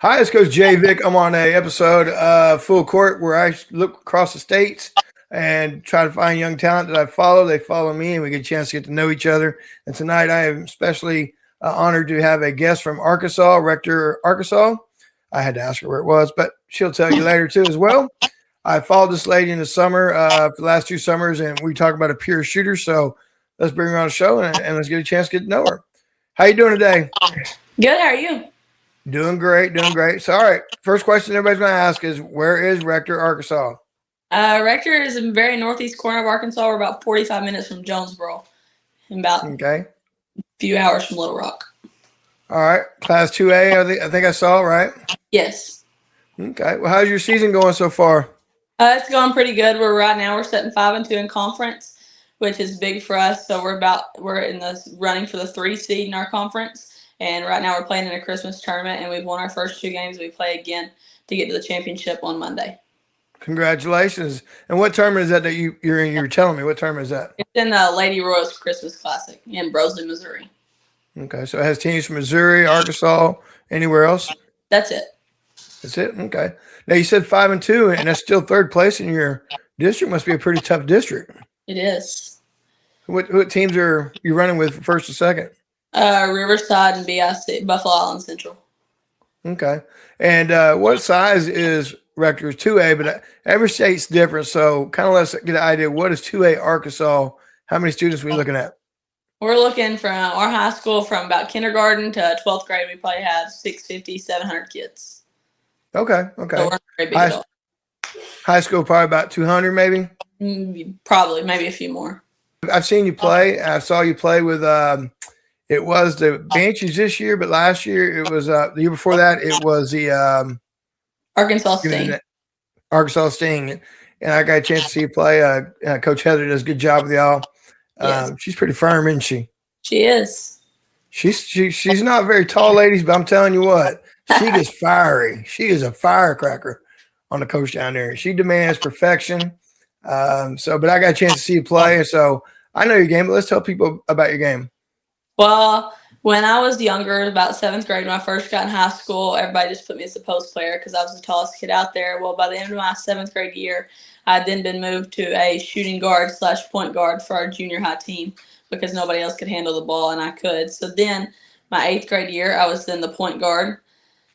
Hi, it's Coach JVick. I'm on a episode Full Court where I look across the states and try to find young talent that I follow. They follow me, and we get a chance to get to know each other. And tonight, I am especially honored to have a guest from Arkansas, Rector, Arkansas. I had to ask her where it was, but she'll tell you later too as well. I followed this lady in the summer for the last 2 summers, and we talk about a pure shooter. So let's bring her on the show and let's get a chance to get to know her. How you doing today? Good. How are you? Doing great, doing great. So, all right, first question everybody's going to ask is, where is Rector, Arkansas? Rector is in the very northeast corner of Arkansas. We're about 45 minutes from Jonesboro and about a few hours from Little Rock. All right, Class 2A, I think I saw, right? Yes. Okay. Well, how's your season going so far? It's going pretty good. We're sitting 5-2 in conference, which is big for us. So we're in the running for the 3 seed in our conference. And right now we're playing in a Christmas tournament, and we've won our first 2 games. We play again to get to the championship on Monday. Congratulations. And what tournament is that you're in? You were telling me. What tournament is that? It's in the Lady Royals Christmas Classic in Brosley, Missouri. Okay. So it has teams from Missouri, Arkansas, anywhere else? That's it. That's it? Okay. Now, you said 5-2, and that's still third place in your district. Must be a pretty tough district. It is. What teams are you running with for first and second? Riverside and BIC, Buffalo Island Central. Okay. And what size is Rector's 2A? But every state's different. So kind of let's get an idea. What is 2A Arkansas? How many students are we looking at? We're looking from our high school from about kindergarten to 12th grade. We probably have 650, 700 kids. Okay. Okay. So we're very big. High school, probably about 200 maybe? Probably, maybe a few more. I've seen you play. I saw you play with it was the Banshees this year, but last year it was the year before that it was the Arkansas Sting. Arkansas Sting, and I got a chance to see you play. Coach Heather does a good job with y'all. Yes. She's pretty firm, isn't she? She is. She's not very tall, ladies, but I'm telling you what, she gets fiery. She is a firecracker on the coach down there. She demands perfection. But I got a chance to see you play, so I know your game. But let's tell people about your game. Well, when I was younger, about 7th grade, when I first got in high school, everybody just put me as a post player because I was the tallest kid out there. Well, by the end of my 7th grade year, I had then been moved to a shooting guard / point guard for our junior high team because nobody else could handle the ball and I could. So then my 8th grade year, I was then the point guard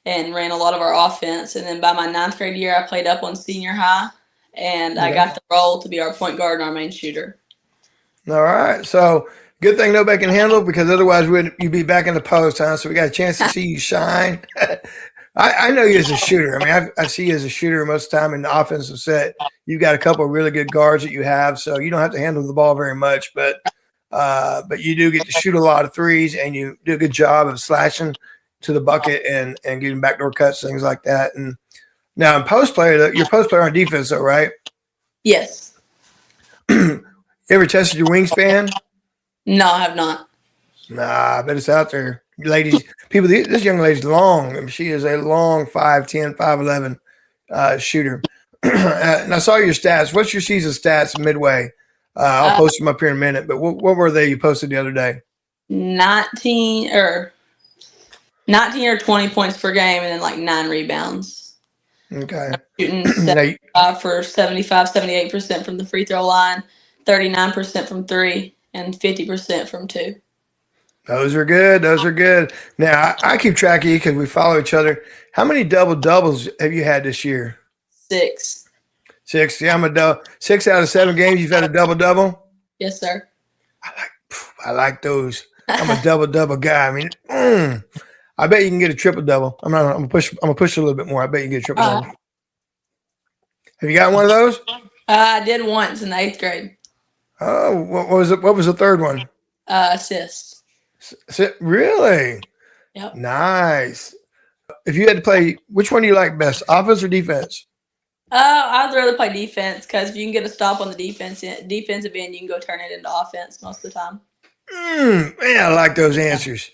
and ran a lot of our offense. And then by my 9th grade year, I played up on senior high, and I got the role to be our point guard and our main shooter. All right. So good thing nobody can handle, because otherwise you'd be back in the post, huh? So we got a chance to see you shine. I know you as a shooter. I mean, I see you as a shooter most of the time in the offensive set. You've got a couple of really good guards that you have, so you don't have to handle the ball very much. But you do get to shoot a lot of threes, and you do a good job of slashing to the bucket and getting backdoor cuts, things like that. And now in post player, you're post player on defense, though, right? Yes. You ever tested your wingspan? No, I have not. Nah, I bet it's out there. Ladies, people, this young lady's long. I mean, she is a long 5'10", 5'11" shooter. And I saw your stats. What's your season stats midway? I'll post them up here in a minute. But what were they you posted the other day? 19 or 20 points per game, and then like 9 rebounds. Okay. Shooting for 75, 78% from the free throw line, 39% from 3, and 50% from 2. Those are good. Those are good. Now, I keep track of you because we follow each other. How many double-doubles have you had this year? 6. 6. Yeah, 6 out of 7 games you've had a double-double? Yes, sir. I like those. I'm a double-double guy. I mean, I bet you can get a triple-double. I'm gonna push a little bit more. I bet you can get a triple-double. Have you got one of those? I did once in the 8th grade. Oh, what was it? What was the third one? Assist. Really? Yep. Nice. If you had to play, which one do you like best, offense or defense? I'd rather play defense, because if you can get a stop on the defensive end, you can go turn it into offense most of the time. Man, I like those answers.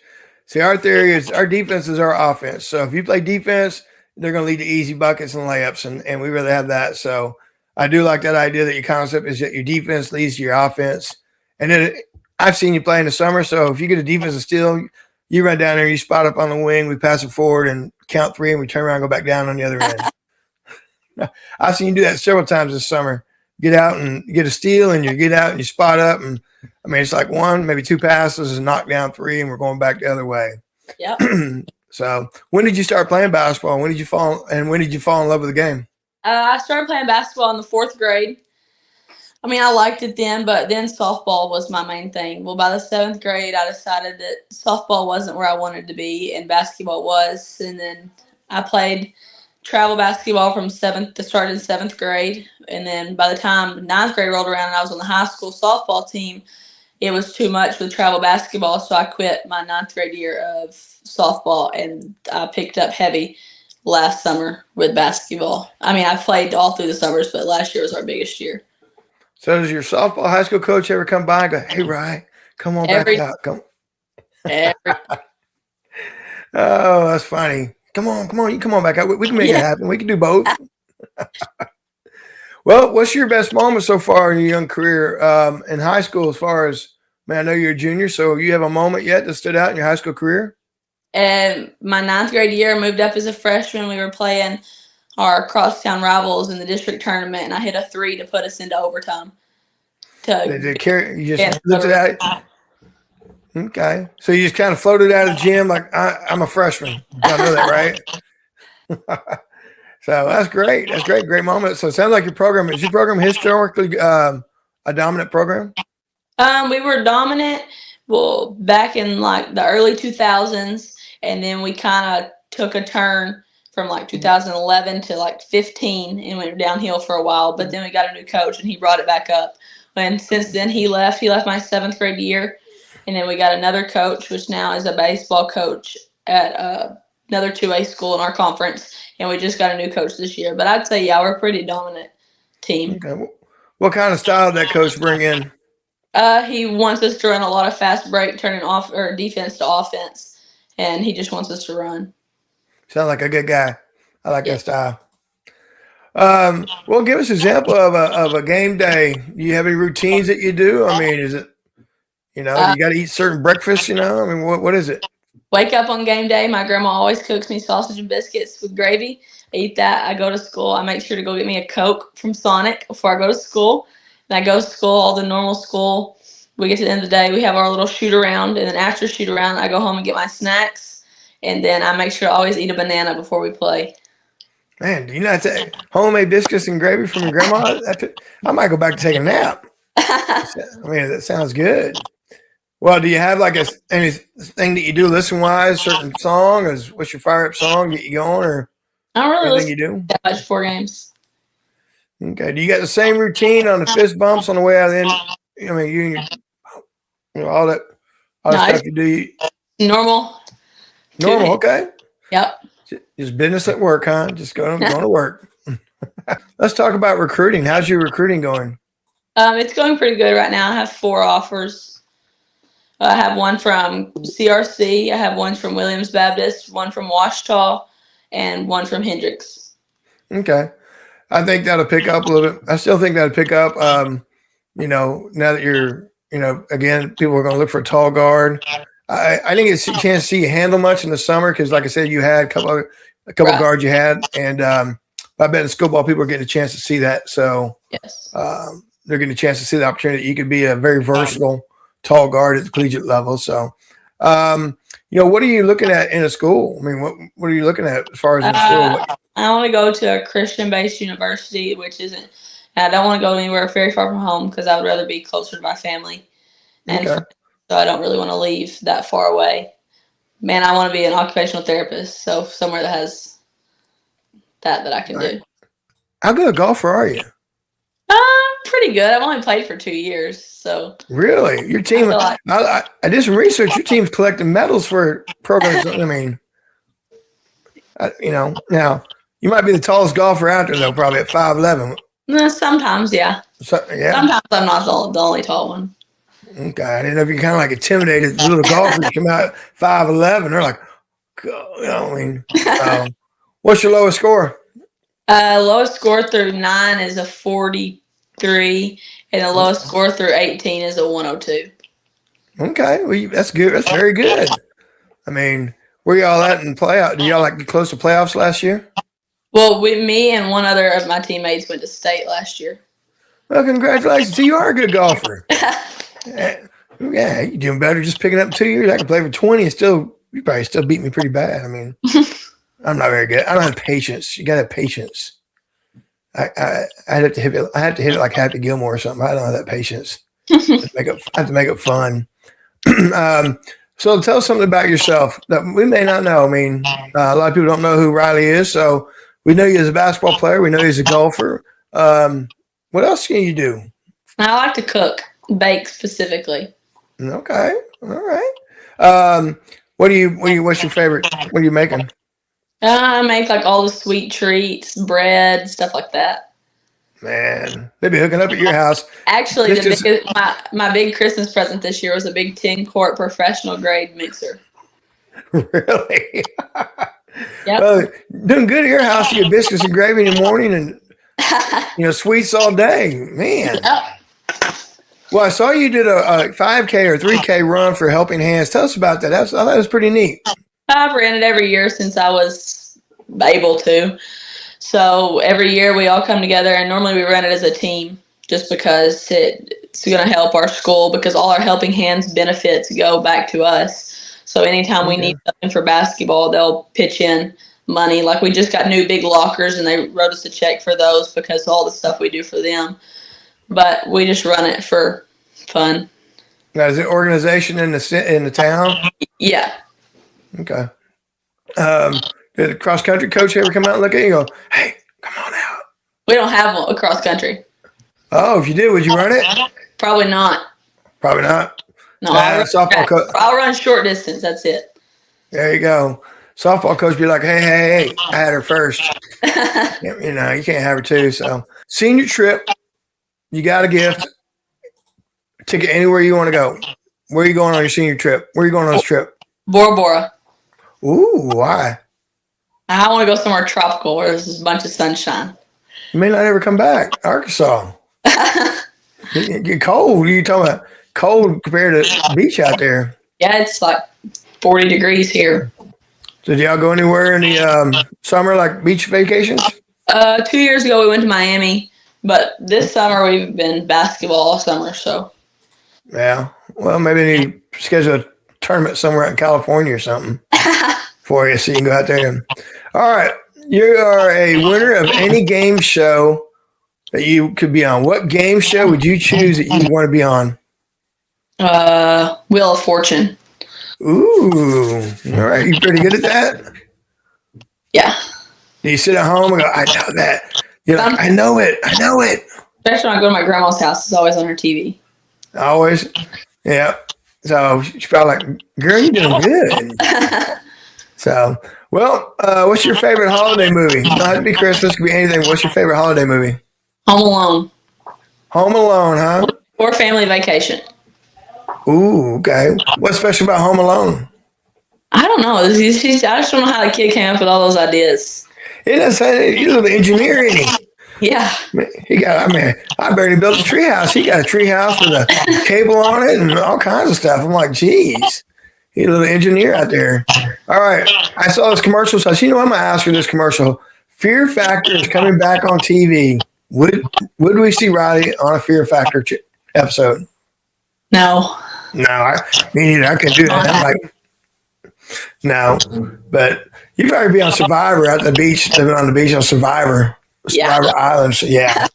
See, our theory is our defense is our offense. So if you play defense, they're going to lead to easy buckets and layups, and we really have that. So I do like that idea that your concept is that your defense leads to your offense. And then I've seen you play in the summer, so if you get a defensive steal, you run down there, you spot up on the wing, we pass it forward, and count three, and we turn around and go back down on the other end. I've seen you do that several times this summer. Get out and get a steal, and you get out and you spot up, and I mean it's like one, maybe two passes, and knock down three, and we're going back the other way. Yep. So, when did you start playing basketball? When did you fall in love with the game? I started playing basketball in the 4th grade. I mean, I liked it then, but then softball was my main thing. Well, by the 7th grade, I decided that softball wasn't where I wanted to be, and basketball was. And then I played travel basketball from 7th grade. And then by the time 9th grade rolled around and I was on the high school softball team, it was too much with travel basketball, so I quit my 9th grade year of softball, and I picked up heavy last summer with basketball. I mean, I played all through the summers, but last year was our biggest year. So does your softball high school coach ever come by and go, "Hey, Rye, come on back out. Come." Oh, that's funny. Come on. You come on back out. We can make it happen. We can do both. Well, what's your best moment so far in your young career in high school? As far as, man, I know you're a junior, so you have a moment yet that stood out in your high school career? And my 9th grade year, I moved up as a freshman. We were playing our crosstown rivals in the district tournament, and I hit a 3 to put us into overtime. You just lifted out. Okay, so you just kind of floated out of the gym like I'm a freshman. I know that, right? So that's great. That's great. Great moment. So it sounds like is your program historically a dominant program? We were dominant, well, back in like the early 2000s, and then we kind of took a turn from like 2011 to like 15 and went downhill for a while. But then we got a new coach, and he brought it back up. And since then he left my 7th grade year, and then we got another coach, which now is a baseball coach at another 2A school in our conference. And we just got a new coach this year. But I'd say, yeah, we're a pretty dominant team. Okay. What kind of style did that coach bring in? He wants us to run a lot of fast break, turning off or defense to offense, and he just wants us to run. Sounds like a good guy. I like that style. Well, give us an example of a game day. Do you have any routines that you do? I mean, is it, you got to eat certain breakfast, I mean, what is it? Wake up on game day. My grandma always cooks me sausage and biscuits with gravy. I eat that. I go to school. I make sure to go get me a Coke from Sonic before I go to school. And I go to school, all the normal school. We get to the end of the day. We have our little shoot around. And then after shoot around, I go home and get my snacks. And then I make sure to always eat a banana before we play. Man, do you not take homemade biscuits and gravy from your grandma? I might go back to take a nap. I mean, that sounds good. Well, do you have like anything that you do listen-wise, certain song? What's your fire-up song, get you going, or I don't really listen you do? that much for games. Okay. Do you got the same routine on the fist bumps on the way out of the end? I mean, you and all that stuff you do. Normal. Okay. Yep. Just business at work, huh? Just going to work. Let's talk about recruiting. How's your recruiting going? It's going pretty good right now. I have 4 offers. I have one from CRC. I have one from Williams Baptist, one from Washita, and one from Hendricks. Okay. I think that'll pick up a little bit. I still think that'll pick up, now that you're, again, people are going to look for a tall guard. I think it's a chance to see you handle much in the summer because, like I said, you had a couple guards you had. And I bet in school ball, people are getting a chance to see that. So yes. They're getting a chance to see the opportunity that you could be a very versatile tall guard at the collegiate level. So, what are you looking at in a school? I mean, what are you looking at as far as in school? I want to go to a Christian-based university, I don't want to go anywhere very far from home because I would rather be closer to my family. And so I don't really want to leave that far away. Man, I want to be an occupational therapist, so somewhere that has that I can do. How good a golfer are you? Pretty good. I've only played for 2 years, so. Really? Your team, I did some research. Your team's collecting medals for programs. I mean, now you might be the tallest golfer out there, though, probably at 5'11". Sometimes, yeah. Sometimes I'm not the only tall one. Okay. I didn't know if you're kind of like intimidated. The little golfers come out 5'11". They're like, what's your lowest score? Lowest score through 9 is a 43, and the lowest score through 18 is a 102. Okay. Well, that's good. That's very good. I mean, Where y'all at in playoff? Did y'all like get close to playoffs last year? Well, me and one other of my teammates went to state last year. Well, congratulations. So you are a good golfer. Yeah, you're doing better just picking up 2 years. I can play for 20 and you probably still beat me pretty bad. I mean, I'm not very good. I don't have patience. You got to have patience. I had to hit it like Happy Gilmore or something. I don't have that patience. I have to make it fun. So tell us something about yourself that we may not know. I mean, a lot of people don't know who Rylee is. So we know you as a basketball player. We know you as a golfer. What else can you do? I like to cook, bake specifically. Okay. All right. What's your favorite? What are you making? I make like all the sweet treats, bread, stuff like that. Man, they be hooking up at your house. Actually, my big Christmas present this year was a big 10-quart professional grade mixer. Really? Yep. Well, doing good at your house. You get biscuits and gravy in the morning and sweets all day. Man. Yep. Well, I saw you did a 5K or 3K run for Helping Hands. Tell us about that. I thought that was pretty neat. I've ran it every year since I was able to. So every year we all come together, and normally we run it as a team just because it's going to help our school, because all our Helping Hands benefits go back to us. So anytime we need something for basketball, they'll pitch in money. Like we just got new big lockers, and they wrote us a check for those because of all the stuff we do for them. But we just run it for fun. Now, is it organization in the town? Yeah. Okay. Did the cross country coach ever come out and look at you and go, "Hey, come on out"? We don't have a cross country. Oh, if you did, would you run it? Probably not. Probably not. No, I'll run short distance. That's it. There you go. Softball coach be like, hey, I had her first. You can't have her too. So senior trip, you got a gift. Ticket anywhere you want to go. Where are you going on your senior trip? Where are you going on this trip? Bora Bora. Ooh, why? I want to go somewhere tropical where there's a bunch of sunshine. You may not ever come back. Arkansas. Get cold. What are you talking about? Cold compared to the beach out there. Yeah, it's like 40 degrees here. Did y'all go anywhere in the summer, like beach vacations? 2 years ago we went to Miami, but this summer we've been basketball all summer. So. Yeah. Well, maybe they need to schedule a tournament somewhere out in California or something for you so you can go out there. All right. You are a winner of any game show that you could be on. What game show would you choose that you want to be on? Wheel of Fortune. Ooh. All right. You pretty good at that? Yeah. Do you sit at home and go, I know that? You're like, I know it. Especially when I go to my grandma's house, it's always on her TV. Always? Yeah. So she's probably like, girl, you're doing good. So, well, what's your favorite holiday movie? It doesn't have to be Christmas. It could be anything. What's your favorite holiday movie? Home Alone. Home Alone, huh? Or Family Vacation. Ooh, okay. What's special about Home Alone? I don't know. I just don't know how the kid came up with all those ideas. It doesn't say he's a little engineer, isn't he? Yeah. I barely built a treehouse. He got a treehouse with a cable on it and all kinds of stuff. I'm like, geez, he's a little engineer out there. All right. I saw this commercial. So, I'm going to ask you this commercial. Fear Factor is coming back on TV. Would we see Rylee on a Fear Factor episode? No. No, me neither. I couldn't do that. I'm like, no. But you'd probably be on Survivor at the beach, living on the beach on Survivor Island. So, yeah.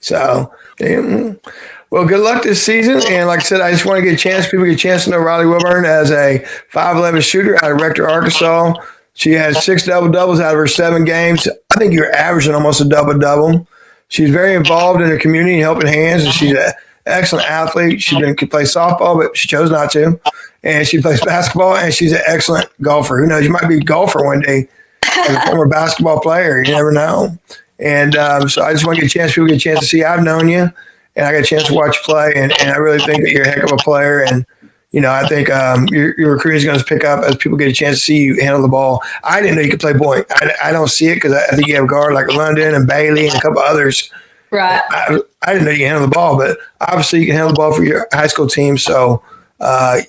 So, well, good luck this season. And like I said, I just want to people get a chance to know Rylee Wilburn as a 5'11" shooter out of Rector, Arkansas. She has 6 double-doubles out of her 7 games. I think you're averaging almost a double-double. She's very involved in her community and helping hands, and she's an excellent athlete. She could play softball, but she chose not to. And she plays basketball, and she's an excellent golfer. Who knows? You might be a golfer one day as a former basketball player. You never know. And so I just want to people get a chance to see. I've known you, and I got a chance to watch you play, and I really think that you're a heck of a player. And, I think your recruiting is going to pick up as people get a chance to see you handle the ball. I didn't know you could play point. I don't see it because I think you have a guard like London and Bailey and a couple others. Right. I didn't know you could handle the ball, but obviously you can handle the ball for your high school team. So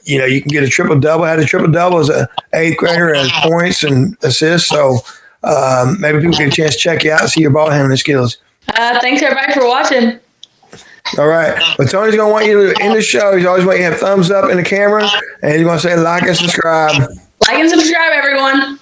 You can get a triple double. Had a triple double as an 8th grader as points and assists. So maybe people get a chance to check you out and see your ball handling skills. Thanks everybody for watching. All right. But Tony's going to want you to end the show. He's always want you to have thumbs up in the camera, and he's going to say like and subscribe. Like and subscribe, everyone.